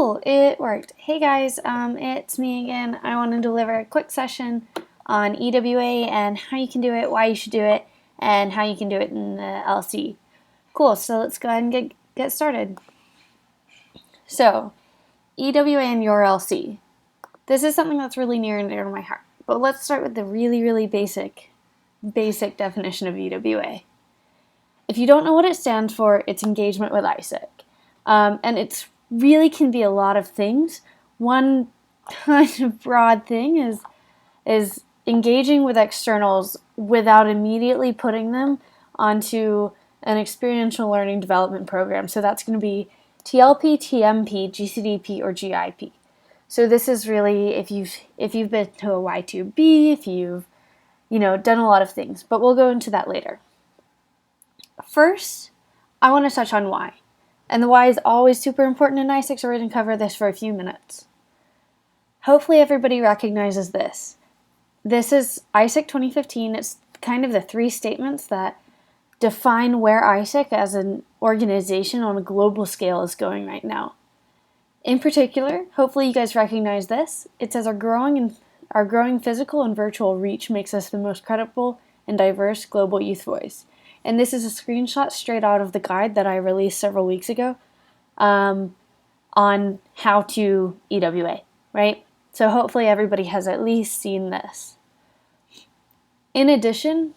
Cool, it worked. Hey guys, it's me again. I want to deliver a quick session on EwA and how you can do it, why you should do it, and how you can do it in the LC. Cool, so let's go ahead and get started. So, EwA and your LC. This is something that's really near and dear to my heart. But let's start with the really basic definition of EwA. If you don't know what it stands for, it's engagement with ISAC. And it's really can be a lot of things. One kind of broad thing is engaging with externals without immediately putting them onto an experiential learning development program. So that's going to be TLP, TMP, GCDP, or GIP. So this is really if you've been to a Y2B, if you've done a lot of things, but we'll go into that later. First, I want to touch on why. And the why is always super important in ISAC, so we're going to cover this for a few minutes. Hopefully everybody recognizes this. This is ISAC 2015. It's kind of the three statements that define where ISAC as an organization on a global scale is going right now. In particular, hopefully you guys recognize this. It says our growing physical and virtual reach makes us the most credible and diverse global youth voice. And this is a screenshot straight out of the guide that I released several weeks ago on how to EwA, right? So hopefully everybody has at least seen this. In addition,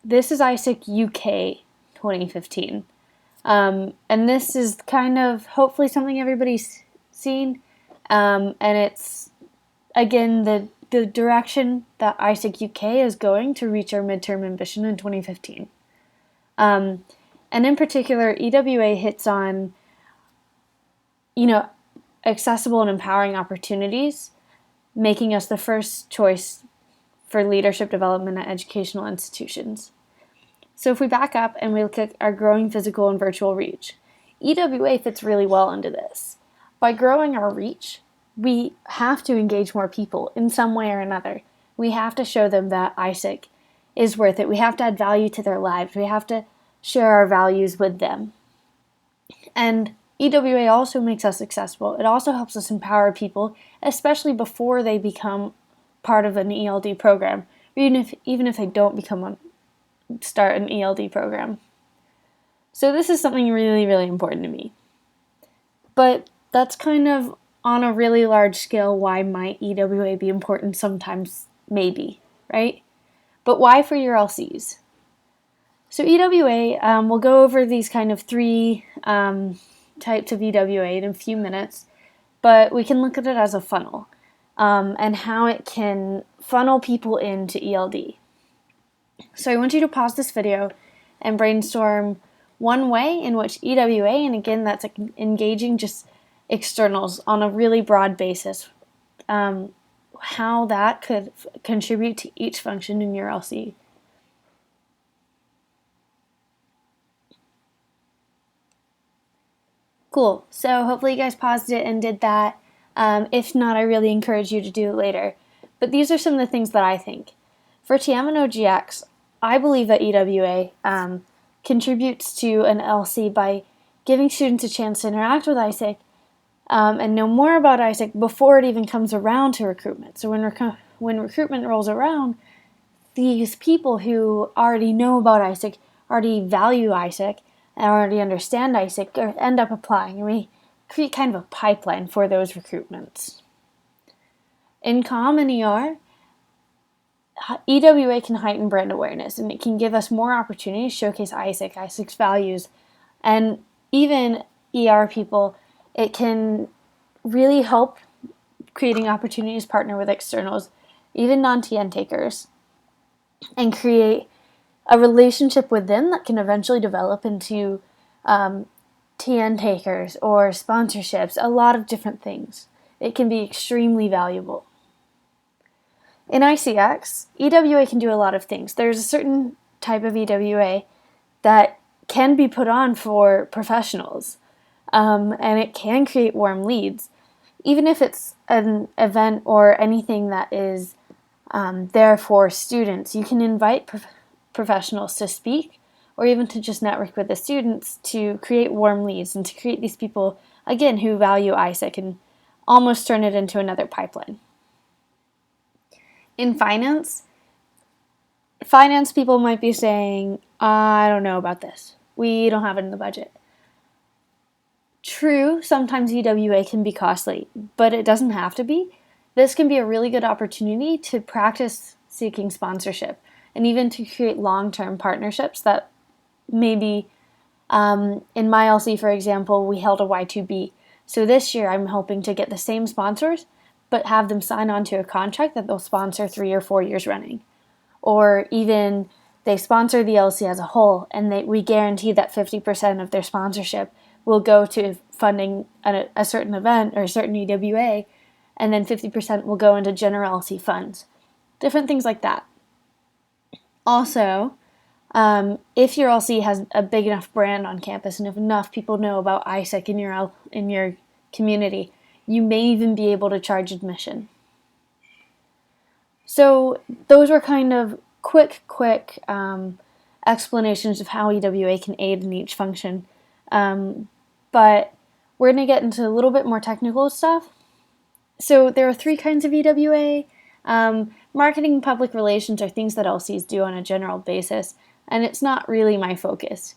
this is ISAC UK 2015. And this is kind of hopefully something everybody's seen. And it's, again, the direction that ISAC UK is going to reach our midterm ambition in 2015. And in particular, EwA hits on, accessible and empowering opportunities, making us the first choice for leadership development at educational institutions. So if we back up and we look at our growing physical and virtual reach, EwA fits really well into this. By growing our reach, we have to engage more people in some way or another. We have to show them that ISAC is worth it. We have to add value to their lives. We have to share our values with them. And EwA also makes us accessible. It also helps us empower people, especially before they become part of an ELD program, even if they don't start an ELD program. So this is something really important to me. But that's kind of on a really large scale why might EwA be important sometimes, maybe, right? But why for your LCs? So EwA, we'll go over these kind of three types of EwA in a few minutes, but we can look at it as a funnel and how it can funnel people into ELD. So I want you to pause this video and brainstorm one way in which EwA, and again that's engaging just externals on a really broad basis, how that could contribute to each function in your LC. Cool, so hopefully you guys paused it and did that. If not, I really encourage you to do it later. But these are some of the things that I think. For TM and OGX, I believe that EwA contributes to an LC by giving students a chance to interact with ISAC and know more about ISAC before it even comes around to recruitment. So when recruitment rolls around, these people who already know about ISAC, already value ISAC, and already understand ISAC end up applying, and we create kind of a pipeline for those recruitments. In COM and ER, EwA can heighten brand awareness, and it can give us more opportunities to showcase ISAC's values, and even ER people, it can really help creating opportunities to partner with externals, even non-TN takers, and create a relationship with them that can eventually develop into TN takers or sponsorships, a lot of different things. It can be extremely valuable. In ICX, EwA can do a lot of things. There's a certain type of EwA that can be put on for professionals, and it can create warm leads. Even if it's an event or anything that is there for students, you can invite professionals to speak or even to just network with the students to create warm leads and to create these people, again, who value ISAC and almost turn it into another pipeline. In finance people might be saying, I don't know about this. We don't have it in the budget. True, sometimes EWA can be costly, but it doesn't have to be. This can be a really good opportunity to practice seeking sponsorship and even to create long-term partnerships that maybe, in my LC, for example, we held a Y2B. So this year I'm hoping to get the same sponsors, but have them sign on to a contract that they'll sponsor 3 or 4 years running. Or even they sponsor the LC as a whole, and we guarantee that 50% of their sponsorship will go to funding a certain event or a certain EWA, and then 50% will go into general LC funds. Different things like that. Also, if your LC has a big enough brand on campus and if enough people know about ISEC in your community, you may even be able to charge admission. So those were kind of quick explanations of how EWA can aid in each function. But we're going to get into a little bit more technical stuff. So there are 3 kinds of EWA. Marketing and public relations are things that LCs do on a general basis, and it's not really my focus.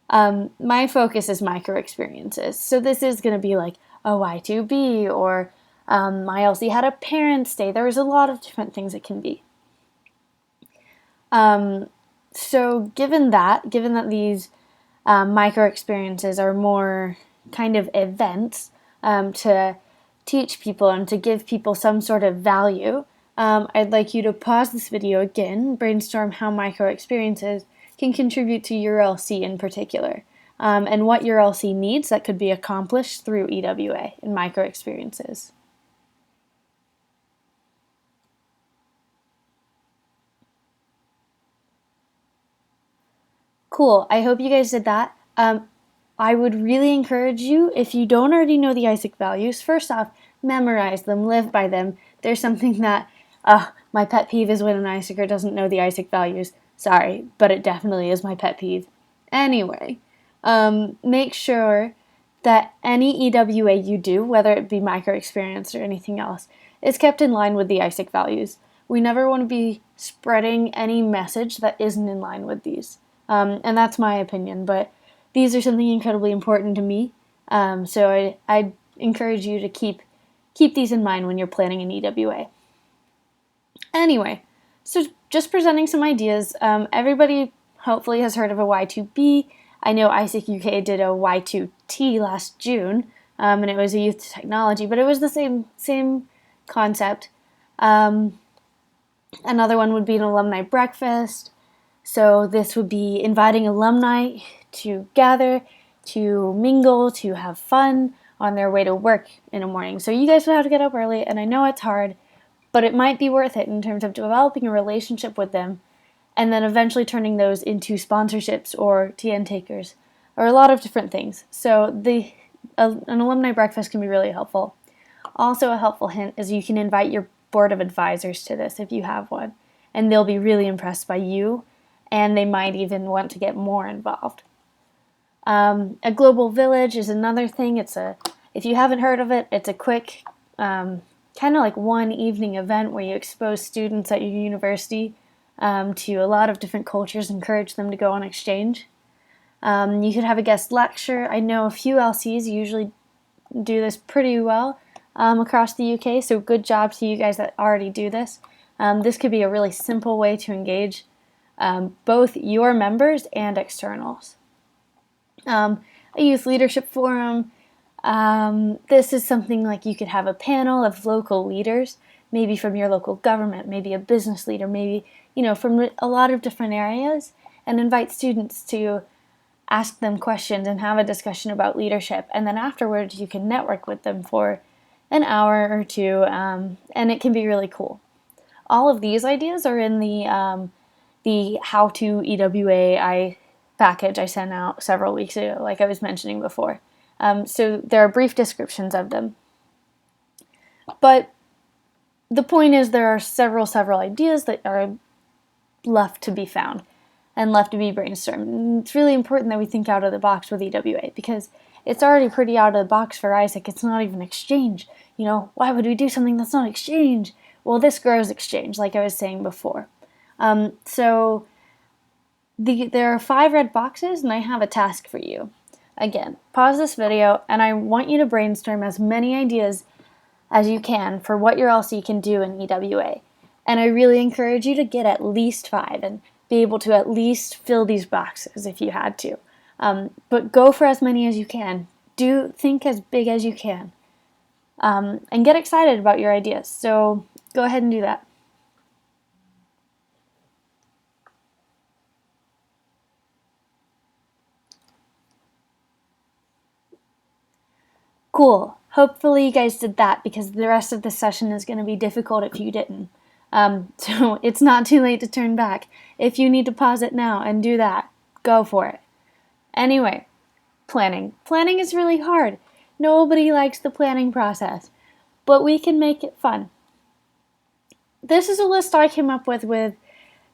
My focus is micro experiences. So this is going to be like a Y2B, or my LC had a Parents' Day. There's a lot of different things it can be. So given that these micro experiences are more kind of events to teach people and to give people some sort of value, I'd like you to pause this video again, brainstorm how micro experiences can contribute to your LC in particular, and what your LC needs that could be accomplished through EWA and micro experiences. Cool, I hope you guys did that. I would really encourage you, if you don't already know the ISEC values, first off, memorize them, live by them. There's something that, my pet peeve is when an ISECer doesn't know the ISEC values. Sorry, but it definitely is my pet peeve. Anyway, make sure that any EWA you do, whether it be micro experience or anything else, is kept in line with the ISEC values. We never want to be spreading any message that isn't in line with these. And that's my opinion, but these are something incredibly important to me. So I encourage you to keep these in mind when you're planning an EWA. Anyway, so just presenting some ideas. Everybody hopefully has heard of a Y2B. I know ISEC UK did a Y2T last June, and it was a youth technology, but it was the same concept. Another one would be an alumni breakfast. So this would be inviting alumni to gather, to mingle, to have fun on their way to work in the morning. So you guys would have to get up early, and I know it's hard, but it might be worth it in terms of developing a relationship with them and then eventually turning those into sponsorships or TN takers or a lot of different things. So an alumni breakfast can be really helpful. Also, a helpful hint is you can invite your board of advisors to this if you have one, and they'll be really impressed by you, and they might even want to get more involved. A global village is another thing. If you haven't heard of it, it's a quick, kind of like one evening event where you expose students at your university to a lot of different cultures, encourage them to go on exchange. You could have a guest lecture. I know a few LCs usually do this pretty well across the UK, so good job to you guys that already do this. This could be a really simple way to engage both your members and externals. A youth leadership forum. This is something like you could have a panel of local leaders, maybe from your local government, maybe a business leader, maybe from a lot of different areas, and invite students to ask them questions and have a discussion about leadership. And then afterwards, you can network with them for an hour or two, and it can be really cool. All of these ideas are in the How to EWA package I sent out several weeks ago, like I was mentioning before. So there are brief descriptions of them. But the point is there are several ideas that are left to be found. and left to be brainstormed. And it's really important that we think out of the box with EWA because it's already pretty out of the box for Isaac. It's not even exchange. Why would we do something that's not exchange? Well, this grows exchange, like I was saying before. So there are 5 red boxes, and I have a task for you. Again, pause this video, and I want you to brainstorm as many ideas as you can for what your LC can do in EWA. And I really encourage you to get at least 5 and be able to at least fill these boxes if you had to. But go for as many as you can. Think as big as you can. And get excited about your ideas. So go ahead and do that. Cool. Hopefully you guys did that because the rest of the session is going to be difficult if you didn't. So it's not too late to turn back. If you need to pause it now and do that, go for it. Anyway, planning. Planning is really hard. Nobody likes the planning process, but we can make it fun. This is a list I came up with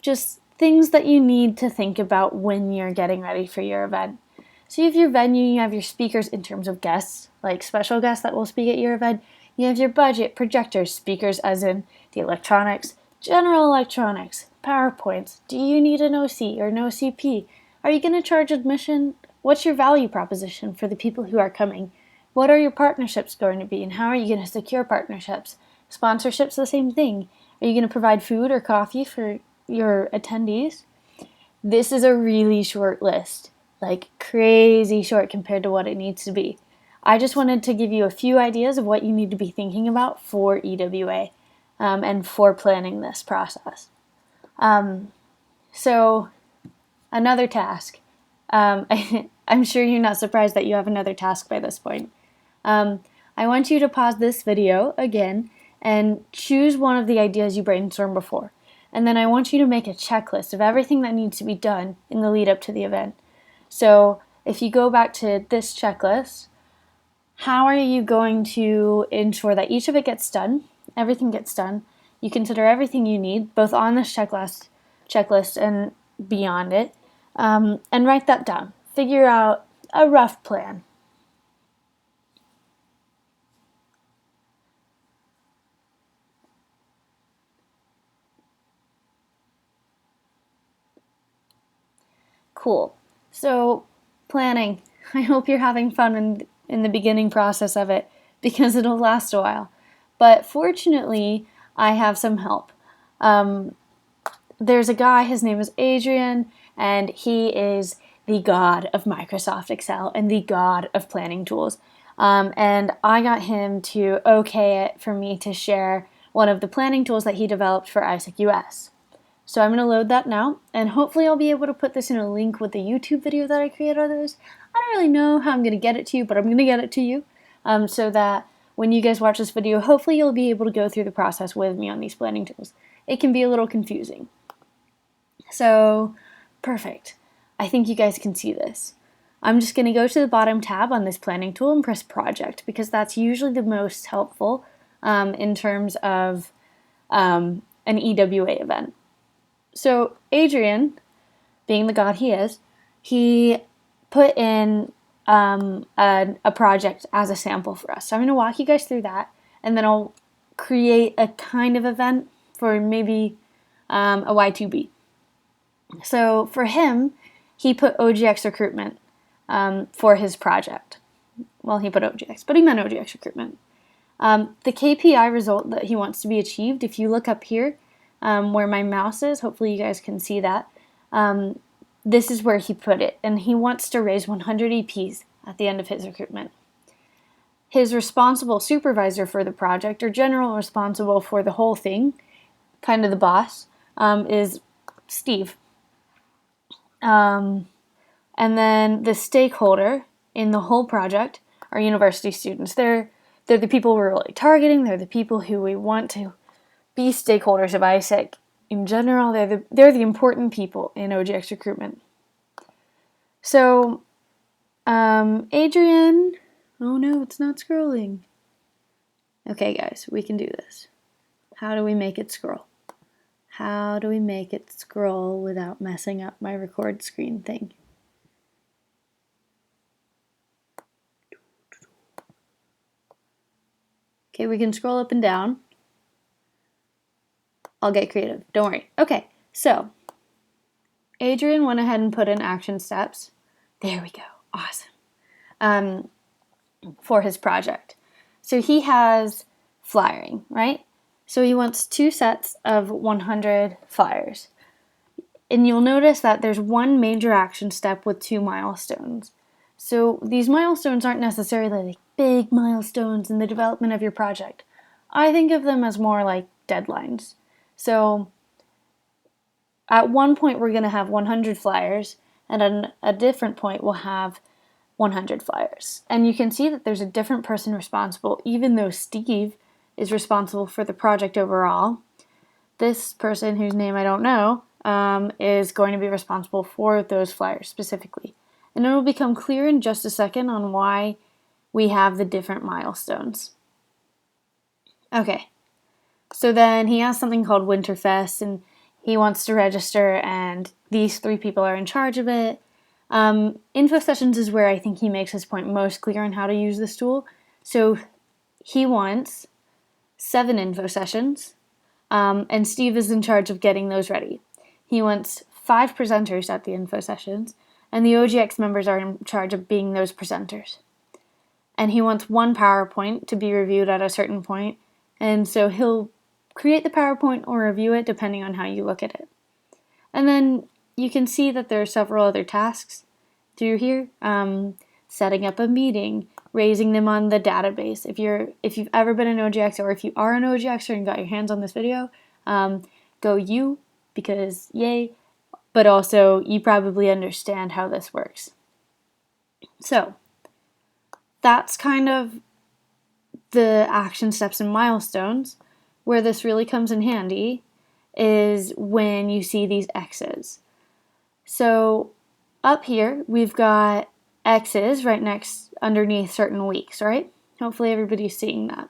just things that you need to think about when you're getting ready for your event. So you have your venue, you have your speakers in terms of guests, like special guests that will speak at your event. You have your budget, projectors, speakers as in the electronics, general electronics, PowerPoints. Do you need an OC or no CP? Are you going to charge admission? What's your value proposition for the people who are coming? What are your partnerships going to be and how are you going to secure partnerships? Sponsorships, the same thing. Are you going to provide food or coffee for your attendees? This is a really short list. Like crazy short compared to what it needs to be. I just wanted to give you a few ideas of what you need to be thinking about for EWA and for planning this process. So another task. I'm sure you're not surprised that you have another task by this point. I want you to pause this video again and choose one of the ideas you brainstormed before. And then I want you to make a checklist of everything that needs to be done in the lead up to the event. So if you go back to this checklist, how are you going to ensure that each of it gets done, everything gets done, you consider everything you need, both on this checklist and beyond it, and write that down. Figure out a rough plan. Cool. So, planning. I hope you're having fun in the beginning process of it because it'll last a while. But fortunately, I have some help. There's a guy, his name is Adrian, and he is the god of Microsoft Excel and the god of planning tools. And I got him to okay it for me to share one of the planning tools that he developed for Isaac US. So I'm going to load that now, and hopefully I'll be able to put this in a link with the YouTube video that I created of this. I don't really know how I'm going to get it to you, but I'm going to get it to you so that when you guys watch this video, hopefully you'll be able to go through the process with me on these planning tools. It can be a little confusing. So, perfect. I think you guys can see this. I'm just going to go to the bottom tab on this planning tool and press Project because that's usually the most helpful in terms of an EWA event. So Adrian, being the god he is, he put in a project as a sample for us. So I'm going to walk you guys through that, and then I'll create a kind of event for maybe a Y2B. So for him, he put OGX recruitment for his project. Well, he put OGX, but he meant OGX recruitment. The KPI result that he wants to be achieved, if you look up here, where my mouse is, hopefully you guys can see that. This is where he put it, and he wants to raise 100 EPs at the end of his recruitment. His responsible supervisor for the project, or general responsible for the whole thing, kind of the boss, is Steve. And then the stakeholder in the whole project are university students. They're the people we're really targeting. They're the people who we want to be stakeholders of ISEC in general. They're the important people in OGX recruitment. So, Adrian, oh no, it's not scrolling. Okay guys, we can do this. How do we make it scroll? How do we make it scroll without messing up my record screen thing? Okay, we can scroll up and down. I'll get creative, don't worry. Okay, so Adrian went ahead and put in action steps. There we go, awesome. For his project. So he has flyering, right? So he wants 2 sets of 100 flyers. And you'll notice that there's one major action step with 2 milestones. So these milestones aren't necessarily like big milestones in the development of your project. I think of them as more like deadlines. So at one point we're going to have 100 flyers, and at a different point we'll have 100 flyers. And you can see that there's a different person responsible, even though Steve is responsible for the project overall. This person, whose name I don't know, is going to be responsible for those flyers specifically. And it will become clear in just a second on why we have the different milestones. Okay, so then he has something called Winterfest, and he wants to register, and these 3 people are in charge of it. Info sessions is where I think he makes his point most clear on how to use this tool. So he wants 7 info sessions, and Steve is in charge of getting those ready. He wants 5 presenters at the info sessions, and the OGX members are in charge of being those presenters. And he wants 1 PowerPoint to be reviewed at a certain point, and so he'll create the PowerPoint or review it depending on how you look at it. And then you can see that there are several other tasks through here. Setting up a meeting, raising them on the database. If you've ever been an OGX, or if you are an OGXer and got your hands on this video, go you, because yay, but also you probably understand how this works. So that's kind of the action steps and milestones. Where this really comes in handy is when you see these X's. So up here, we've got X's right underneath certain weeks, right? Hopefully everybody's seeing that.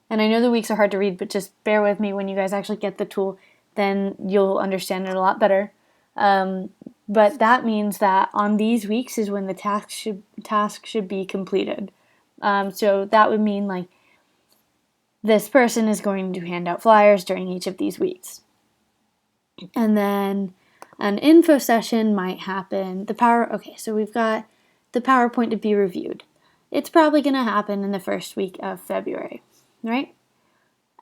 And I know the weeks are hard to read, but just bear with me. When you guys actually get the tool, then you'll understand it a lot better. But that means that on these weeks is when the task should be completed. So that would mean like this person is going to hand out flyers during each of these weeks. And then an info session might happen. Okay, so we've got the PowerPoint to be reviewed. It's probably going to happen in the first week of February, right?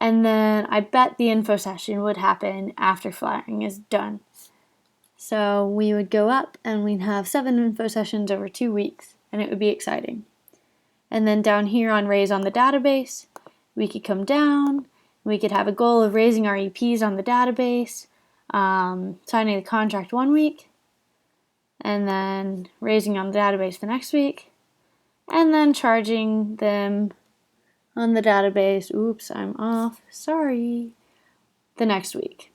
And then I bet the info session would happen after flyering is done. So we would go up and we'd have 7 info sessions over 2 weeks, and it would be exciting. And then down here on Raise on the Database, we could come down, we could have a goal of raising our EPs on the database, signing the contract 1 week, and then raising on the database the next week, and then charging them on the database, oops, I'm off, sorry, the next week.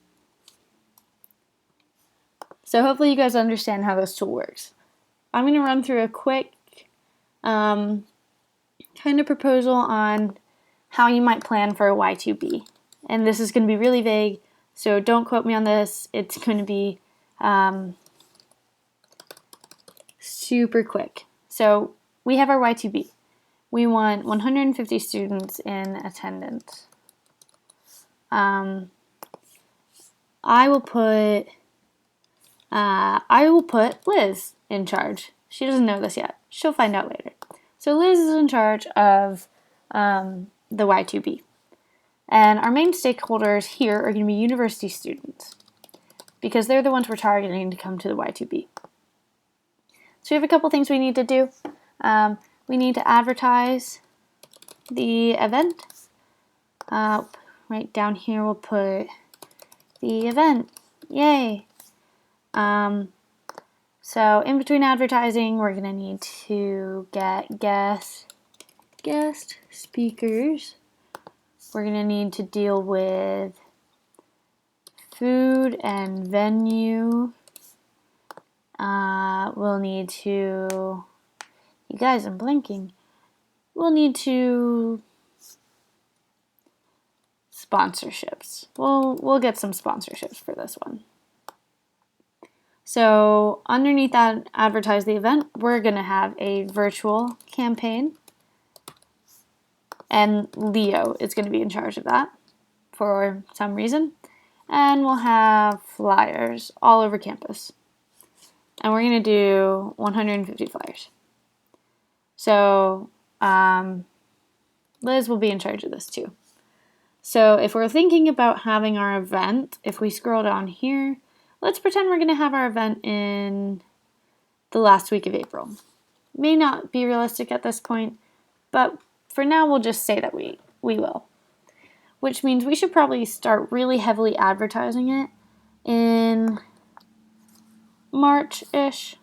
So hopefully you guys understand how this tool works. I'm going to run through a quick kind of proposal on how you might plan for a Y2B. And this is going to be really vague, so don't quote me on this. It's going to be super quick. So we have our Y2B. We want 150 students in attendance. I will put Liz in charge. She doesn't know this yet. She'll find out later. So Liz is in charge of the Y2B. And our main stakeholders here are going to be university students, because they're the ones we're targeting to come to the Y2B. So we have a couple things we need to do. We need to advertise the event. Right down here we'll put the event. Yay! So in between advertising, we're going to need to get guest speakers. We're going to need to deal with food and venue. We'll need to, you guys, I'm blinking. We'll need to sponsorships. We'll get some sponsorships for this one. So underneath that advertise the event, we're going to have a virtual campaign, and Leo is going to be in charge of that for some reason. And we'll have flyers all over campus. And we're going to do 150 flyers. So Liz will be in charge of this too. So if we're thinking about having our event, if we scroll down here, let's pretend we're going to have our event in the last week of April. May not be realistic at this point, but for now we'll just say that we will. Which means we should probably start really heavily advertising it in March-ish.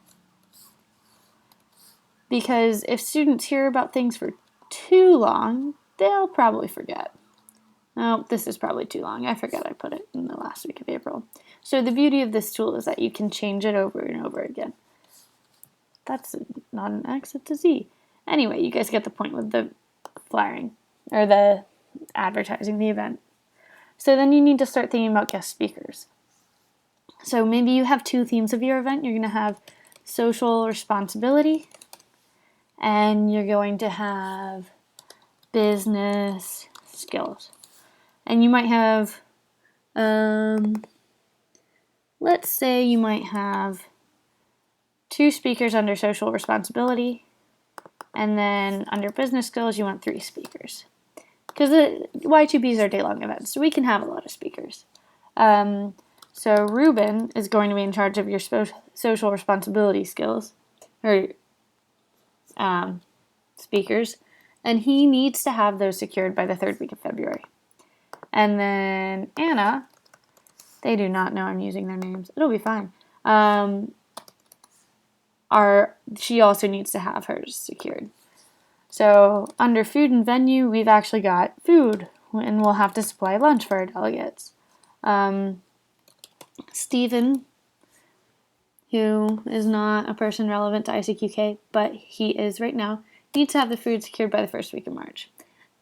Because if students hear about things for too long, they'll probably forget. Oh, this is probably too long. I forgot I put it in the last week of April. So the beauty of this tool is that you can change it over and over again. That's not an X, it's a Z. Anyway, you guys get the point with the flyering, or the advertising the event. So then you need to start thinking about guest speakers. So maybe you have two themes of your event. You're going to have social responsibility, and you're going to have business skills. And you might have, let's say you might have 2 speakers under social responsibility, and then under business skills you want 3 speakers. Because the Y2Bs are day-long events, so we can have a lot of speakers. So Ruben is going to be in charge of your social responsibility skills, or speakers, and he needs to have those secured by the 3rd week of February. And then Anna, they do not know I'm using their names. It'll be fine. She also needs to have hers secured. So under food and venue, we've actually got food, and we'll have to supply lunch for our delegates. Stephen, who is not a person relevant to ICQK, but he is right now, needs to have the food secured by the 1st week of March.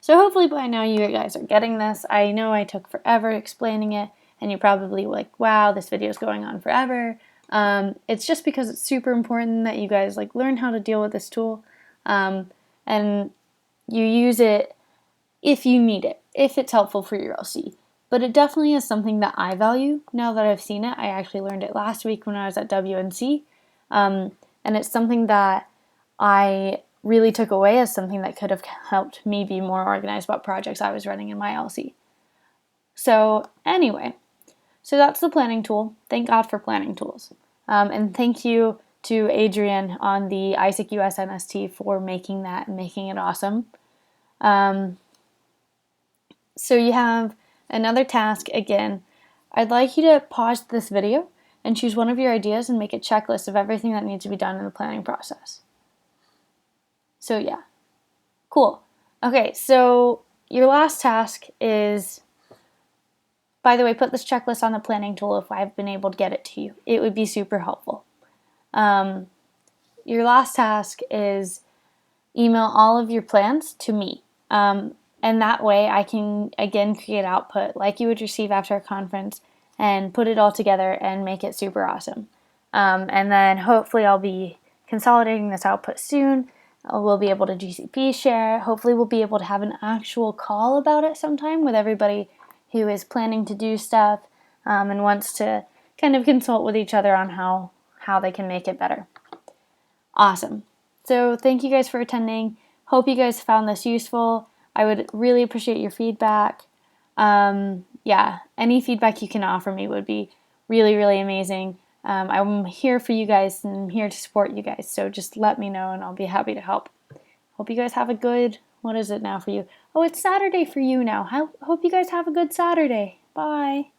So hopefully by now you guys are getting this. I know I took forever explaining it, and you're probably like, wow, this video is going on forever. It's just because it's super important that you guys learn how to deal with this tool, and you use it if you need it, if it's helpful for your LC. But it definitely is something that I value now that I've seen it. I actually learned it last week when I was at WNC, and it's something that I really took away as something that could have helped me be more organized about projects I was running in my LC. So anyway, so that's the planning tool. Thank God for planning tools. And thank you to Adrian on the ISIC US NST for making that and making it awesome. So you have another task again. I'd like you to pause this video and choose one of your ideas and make a checklist of everything that needs to be done in the planning process. So yeah, cool. Okay, so your last task is, by the way, put this checklist on the planning tool if I've been able to get it to you. It would be super helpful. Your last task is email all of your plans to me. And that way I can, again, create output like you would receive after a conference and put it all together and make it super awesome. And then hopefully I'll be consolidating this output soon. We'll be able to GCP share. Hopefully we'll be able to have an actual call about it sometime with everybody who is planning to do stuff and wants to kind of consult with each other on how they can make it better. Awesome. So thank you guys for attending. Hope you guys found this useful. I would really appreciate your feedback. Yeah, any feedback you can offer me would be really, really amazing. I'm here for you guys and I'm here to support you guys. So just let me know and I'll be happy to help. Hope you guys have a good, what is it now for you? Oh, it's Saturday for you now. Hope you guys have a good Saturday. Bye.